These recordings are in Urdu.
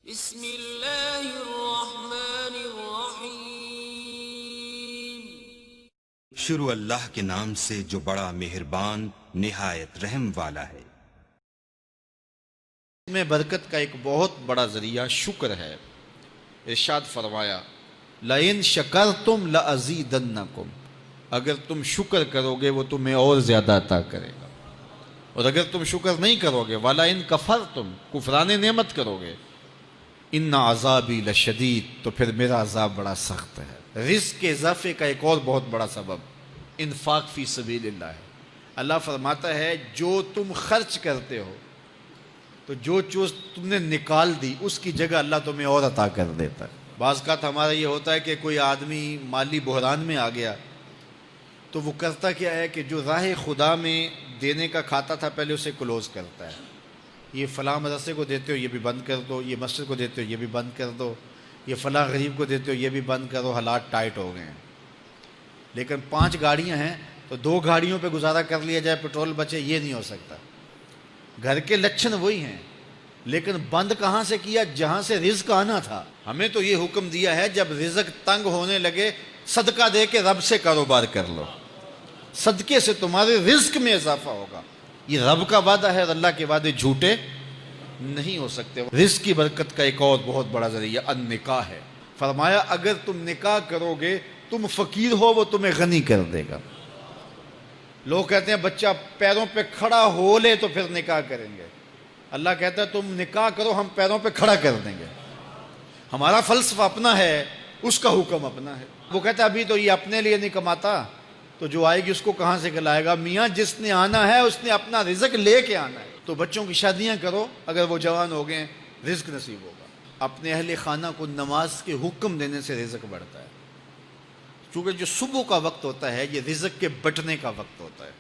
بسم اللہ الرحمن الرحیم۔ شروع اللہ کے نام سے جو بڑا مہربان نہایت رحم والا ہے۔ میں برکت کا ایک بہت بڑا ذریعہ شکر ہے۔ ارشاد فرمایا لَإِن شَكَرْتُمْ لَأَزِيدَنَّكُمْ، اگر تم شکر کرو گے وہ تمہیں اور زیادہ عطا کرے گا، اور اگر تم شکر نہیں کرو گے وَلَئِن كَفَرْتُمْ، کفران نعمت کرو گے، اِنَّ عَذَابِي لَشَدِيدٌ، تو پھر میرا عذاب بڑا سخت ہے۔ رزق کے اضافے کا ایک اور بہت بڑا سبب انفاق فی سبیل اللہ ہے۔ اللہ فرماتا ہے جو تم خرچ کرتے ہو تو جو چیز تم نے نکال دی اس کی جگہ اللہ تمہیں اور عطا کر دیتا ہے۔ بعض اوقات ہمارا یہ ہوتا ہے کہ کوئی آدمی مالی بحران میں آ گیا تو وہ کرتا کیا ہے کہ جو راہ خدا میں دینے کا کھاتا تھا پہلے اسے کلوز کرتا ہے، یہ فلاں مدرسے کو دیتے ہو یہ بھی بند کر دو، یہ مسجد کو دیتے ہو یہ بھی بند کر دو، یہ فلاں غریب کو دیتے ہو یہ بھی بند کرو، حالات ٹائٹ ہو گئے ہیں۔ لیکن 5 گاڑیاں ہیں تو 2 گاڑیوں پہ گزارا کر لیا جائے، پیٹرول بچے، یہ نہیں ہو سکتا۔ گھر کے لچھن وہی ہیں لیکن بند کہاں سے کیا؟ جہاں سے رزق آنا تھا۔ ہمیں تو یہ حکم دیا ہے جب رزق تنگ ہونے لگے صدقہ دے کے رب سے کاروبار کر لو، صدقے سے تمہارے رزق میں اضافہ ہوگا۔ یہ رب کا وعدہ ہے اور اللہ کے وعدے جھوٹے نہیں ہو سکتے۔ رزق کی برکت کا ایک اور بہت بڑا ذریعہ النکاح ہے۔ فرمایا اگر تم نکاح کرو گے، تم فقیر ہو وہ تمہیں غنی کر دے گا۔ لوگ کہتے ہیں بچہ پیروں پہ کھڑا ہو لے تو پھر نکاح کریں گے، اللہ کہتا ہے تم نکاح کرو ہم پیروں پہ کھڑا کر دیں گے۔ ہمارا فلسفہ اپنا ہے، اس کا حکم اپنا ہے۔ وہ کہتا ہے ابھی تو یہ اپنے لیے نہیں کماتا تو جو آئے گی اس کو کہاں سے کھلائے گا؟ میاں جس نے آنا ہے اس نے اپنا رزق لے کے آنا ہے۔ تو بچوں کی شادیاں کرو، اگر وہ جوان ہو گئے رزق نصیب ہوگا۔ اپنے اہل خانہ کو نماز کے حکم دینے سے رزق بڑھتا ہے، چونکہ جو صبح کا وقت ہوتا ہے یہ رزق کے بٹنے کا وقت ہوتا ہے،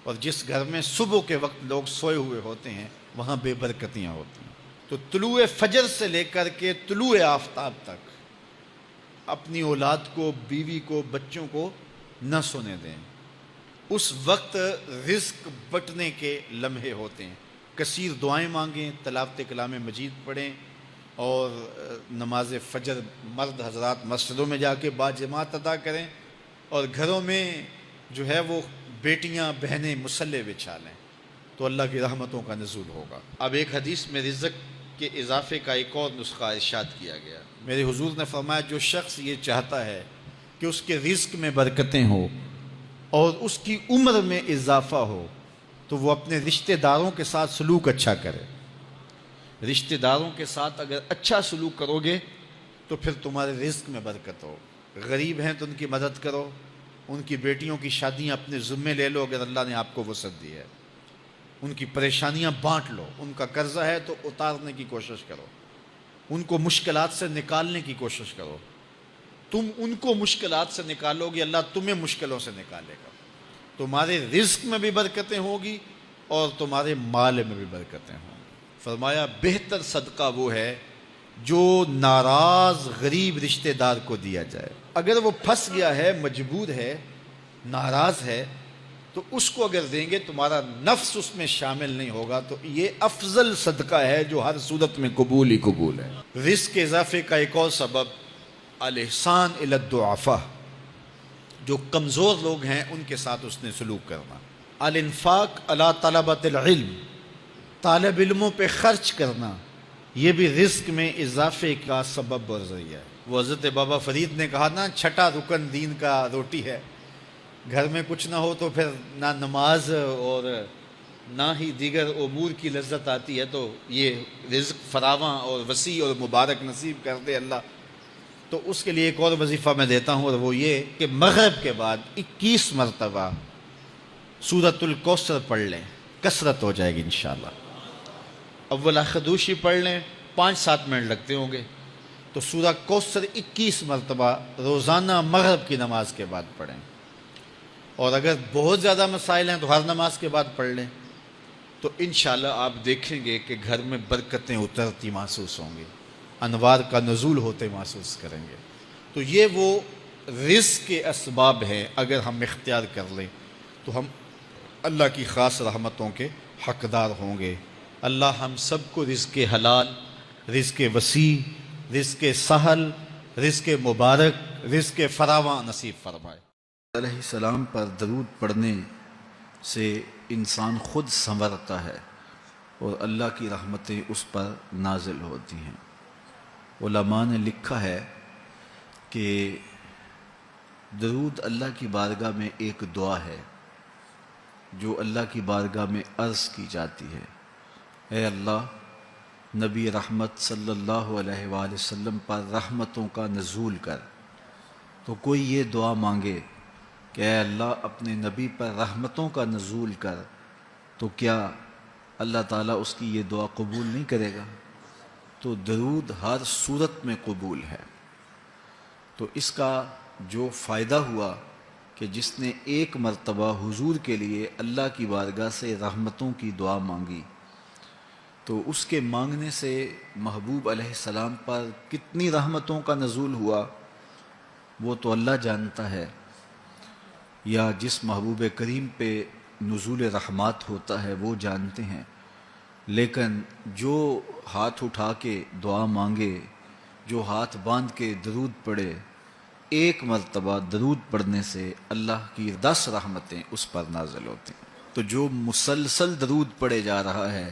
اور جس گھر میں صبح کے وقت لوگ سوئے ہوئے ہوتے ہیں وہاں بے برکتیاں ہوتی ہیں۔ تو طلوع فجر سے لے کر کے طلوع آفتاب تک اپنی اولاد کو، بیوی کو، بچوں کو نہ سونے دیں۔ اس وقت رزق بٹنے کے لمحے ہوتے ہیں۔ کثیر دعائیں مانگیں، تلاوت کلام مجید پڑھیں، اور نماز فجر مرد حضرات مسجدوں میں جا کے باجماعت ادا کریں، اور گھروں میں جو ہے وہ بیٹیاں بہنیں مصلے بچھا لیں تو اللہ کی رحمتوں کا نزول ہوگا۔ اب ایک حدیث میں رزق کے اضافے کا ایک اور نسخہ ارشاد کیا گیا۔ میرے حضور نے فرمایا جو شخص یہ چاہتا ہے کہ اس کے رزق میں برکتیں ہوں اور اس کی عمر میں اضافہ ہو تو وہ اپنے رشتہ داروں کے ساتھ سلوک اچھا کرے۔ رشتہ داروں کے ساتھ اگر اچھا سلوک کرو گے تو پھر تمہارے رزق میں برکت ہو۔ غریب ہیں تو ان کی مدد کرو، ان کی بیٹیوں کی شادیاں اپنے ذمے لے لو اگر اللہ نے آپ کو وسعت دی ہے، ان کی پریشانیاں بانٹ لو، ان کا قرضہ ہے تو اتارنے کی کوشش کرو، ان کو مشکلات سے نکالنے کی کوشش کرو۔ تم ان کو مشکلات سے نکالو گے اللہ تمہیں مشکلوں سے نکالے گا۔ تمہارے رزق میں بھی برکتیں ہوگی اور تمہارے مال میں بھی برکتیں ہوں گی۔ فرمایا بہتر صدقہ وہ ہے جو ناراض غریب رشتہ دار کو دیا جائے۔ اگر وہ پھنس گیا ہے، مجبور ہے، ناراض ہے، تو اس کو اگر دیں گے تمہارا نفس اس میں شامل نہیں ہوگا، تو یہ افضل صدقہ ہے جو ہر صورت میں قبول ہی قبول ہے۔ رزق کے اضافے کا ایک اور سبب الاحسان الی الضعفاء، جو کمزور لوگ ہیں ان کے ساتھ اس نے سلوک کرنا۔ الانفاق علی طلبۃ العلم، طالب علموں پہ خرچ کرنا، یہ بھی رزق میں اضافے کا سبب اور ذریعہ ہے۔ وہ حضرت بابا فرید نے کہا نا 6واں رکن دین کا روٹی ہے۔ گھر میں کچھ نہ ہو تو پھر نہ نماز اور نہ ہی دیگر امور کی لذت آتی ہے، تو یہ رزق فراواں اور وسیع اور مبارک نصیب کر دے اللہ۔ تو اس کے لیے ایک اور وظیفہ میں دیتا ہوں، اور وہ یہ کہ مغرب کے بعد 21 مرتبہ سورۃ الکوثر پڑھ لیں، کثرت ہو جائے گی انشاءاللہ۔ اول خدوشی پڑھ لیں، 5-7 منٹ لگتے ہوں گے، تو سورہ کوثر 21 مرتبہ روزانہ مغرب کی نماز کے بعد پڑھیں، اور اگر بہت زیادہ مسائل ہیں تو ہر نماز کے بعد پڑھ لیں، تو انشاءاللہ آپ دیکھیں گے کہ گھر میں برکتیں اترتی محسوس ہوں گی، انوار کا نزول ہوتے محسوس کریں گے۔ تو یہ وہ رزق کے اسباب ہیں، اگر ہم اختیار کر لیں تو ہم اللہ کی خاص رحمتوں کے حقدار ہوں گے۔ اللہ ہم سب کو رزق حلال رزق وسیع، رزق سہل، رزق مبارک، رزق فراواں نصیب فرمائے۔ علیہ السلام پر درود پڑھنے سے انسان خود سنورتا ہے اور اللہ کی رحمتیں اس پر نازل ہوتی ہیں۔ علماء نے لکھا ہے کہ درود اللہ کی بارگاہ میں ایک دعا ہے جو اللہ کی بارگاہ میں عرض کی جاتی ہے، اے اللہ، نبی رحمت صلی اللہ علیہ وآلہ وسلم پر رحمتوں کا نزول کر۔ تو کوئی یہ دعا مانگے کہ اے اللہ اپنے نبی پر رحمتوں کا نزول کر، تو کیا اللہ تعالیٰ اس کی یہ دعا قبول نہیں کرے گا؟ تو درود ہر صورت میں قبول ہے۔ تو اس کا جو فائدہ ہوا کہ جس نے ایک مرتبہ حضور کے لیے اللہ کی بارگاہ سے رحمتوں کی دعا مانگی، تو اس کے مانگنے سے محبوب علیہ السلام پر کتنی رحمتوں کا نزول ہوا وہ تو اللہ جانتا ہے، یا جس محبوب کریم پہ نزول رحمات ہوتا ہے وہ جانتے ہیں، لیکن جو ہاتھ اٹھا کے دعا مانگے، جو ہاتھ باندھ کے درود پڑھے، ایک مرتبہ درود پڑھنے سے اللہ کی 10 رحمتیں اس پر نازل ہوتی ہیں۔ تو جو مسلسل درود پڑھے جا رہا ہے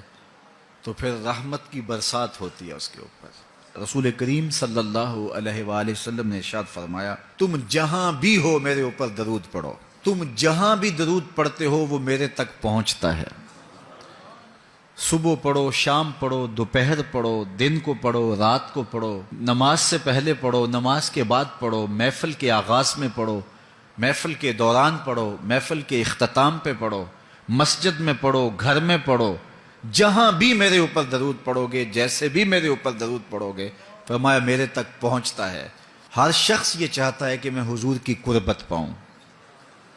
تو پھر رحمت کی برسات ہوتی ہے اس کے اوپر۔ رسول کریم صلی اللہ علیہ وآلہ وسلم نے ارشاد فرمایا، تم جہاں بھی ہو میرے اوپر درود پڑھو، تم جہاں بھی درود پڑھتے ہو وہ میرے تک پہنچتا ہے۔ صبح پڑھو، شام پڑھو، دوپہر پڑھو، دن کو پڑھو، رات کو پڑھو، نماز سے پہلے پڑھو، نماز کے بعد پڑھو، محفل کے آغاز میں پڑھو، محفل کے دوران پڑھو، محفل کے اختتام پہ پڑھو، مسجد میں پڑھو، گھر میں پڑھو، جہاں بھی میرے اوپر درود پڑھو گے، جیسے بھی میرے اوپر درود پڑھو گے، فرمایا میرے تک پہنچتا ہے۔ ہر شخص یہ چاہتا ہے کہ میں حضور کی قربت پاؤں،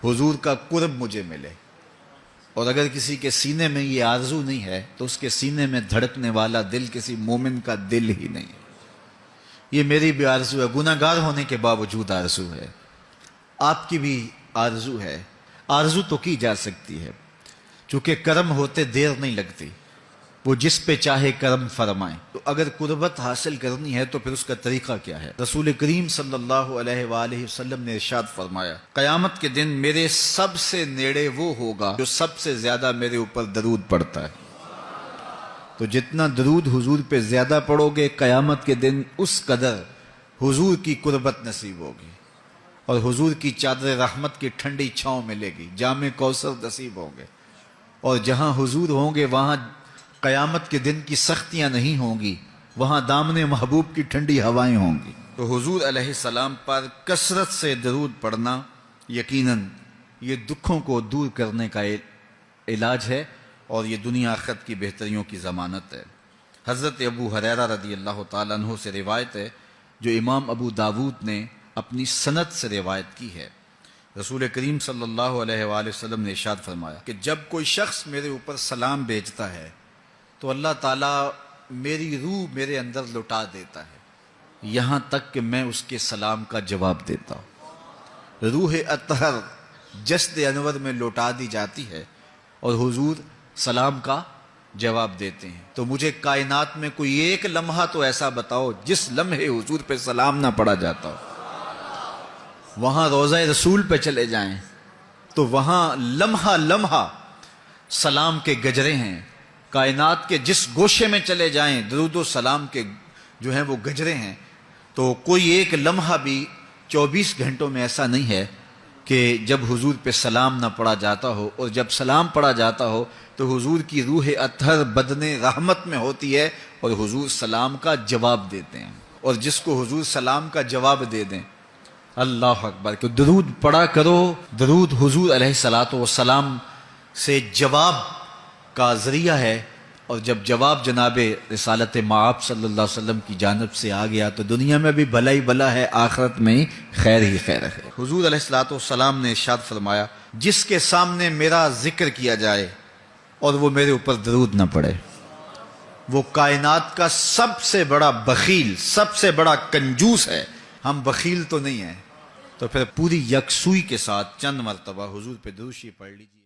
حضور کا قرب مجھے ملے، اور اگر کسی کے سینے میں یہ آرزو نہیں ہے تو اس کے سینے میں دھڑکنے والا دل کسی مومن کا دل ہی نہیں ہے۔ یہ میری بھی آرزو ہے، گناہ گار ہونے کے باوجود آرزو ہے، آپ کی بھی آرزو ہے، آرزو تو کی جا سکتی ہے، چونکہ کرم ہوتے دیر نہیں لگتی، وہ جس پہ چاہے کرم فرمائیں۔ تو اگر قربت حاصل کرنی ہے تو پھر اس کا طریقہ کیا ہے؟ رسول کریم صلی اللہ علیہ وآلہ وسلم نے ارشاد فرمایا، قیامت کے دن میرے سب سے نیڑے وہ ہوگا جو سب سے زیادہ میرے اوپر درود پڑھتا ہے۔ تو جتنا درود حضور پہ زیادہ پڑھو گے، قیامت کے دن اس قدر حضور کی قربت نصیب ہوگی، اور حضور کی چادر رحمت کی ٹھنڈی چھاؤں ملے گی، جام کوثر نصیب ہوں گے، اور جہاں حضور ہوں گے وہاں قیامت کے دن کی سختیاں نہیں ہوں گی، وہاں دامن محبوب کی ٹھنڈی ہوائیں ہوں گی۔ تو حضور علیہ السلام پر کثرت سے درود پڑھنا یقیناً یہ دکھوں کو دور کرنے کا علاج ہے، اور یہ دنیا آخرت کی بہتریوں کی ضمانت ہے۔ حضرت ابو ہریرہ رضی اللہ تعالیٰ عنہ سے روایت ہے جو امام ابو داود نے اپنی سند سے روایت کی ہے۔ رسول کریم صلی اللہ علیہ وآلہ وسلم نے ارشاد فرمایا کہ جب کوئی شخص میرے اوپر سلام بھیجتا ہے تو اللہ تعالیٰ میری روح میرے اندر لٹا دیتا ہے، یہاں تک کہ میں اس کے سلام کا جواب دیتا ہوں۔ روح اطہر جسد انور میں لوٹا دی جاتی ہے اور حضور سلام کا جواب دیتے ہیں۔ تو مجھے کائنات میں کوئی ایک لمحہ تو ایسا بتاؤ جس لمحے حضور پہ سلام نہ پڑھا جاتا ہو۔ وہاں روضہ رسول پہ چلے جائیں تو وہاں لمحہ لمحہ سلام کے گجرے ہیں، کائنات کے جس گوشے میں چلے جائیں درود و سلام کے جو ہیں وہ گجرے ہیں۔ تو کوئی ایک لمحہ بھی 24 گھنٹوں میں ایسا نہیں ہے کہ جب حضور پہ سلام نہ پڑھا جاتا ہو، اور جب سلام پڑھا جاتا ہو تو حضور کی روح اطہر بدن رحمت میں ہوتی ہے اور حضور سلام کا جواب دیتے ہیں، اور جس کو حضور سلام کا جواب دے دیں، اللہ اکبر، کہ درود پڑھا کرو۔ درود حضور علیہ الصلوۃ والسلام سے جواب کا ذریعہ ہے، اور جب جواب جناب رسالت مآب صلی اللہ علیہ وسلم کی جانب سے آ گیا تو دنیا میں بھی بھلا ہی بھلا ہے، آخرت میں خیر ہی خیر ہے۔ حضور علیہ الصلوۃ والسلام نے ارشاد فرمایا، جس کے سامنے میرا ذکر کیا جائے اور وہ میرے اوپر درود نہ پڑے، وہ کائنات کا سب سے بڑا بخیل، سب سے بڑا کنجوس ہے۔ ہم بخیل تو نہیں ہیں، تو پھر پوری یکسوئی کے ساتھ چند مرتبہ حضور پہ درود شریف پڑھ لیجیے۔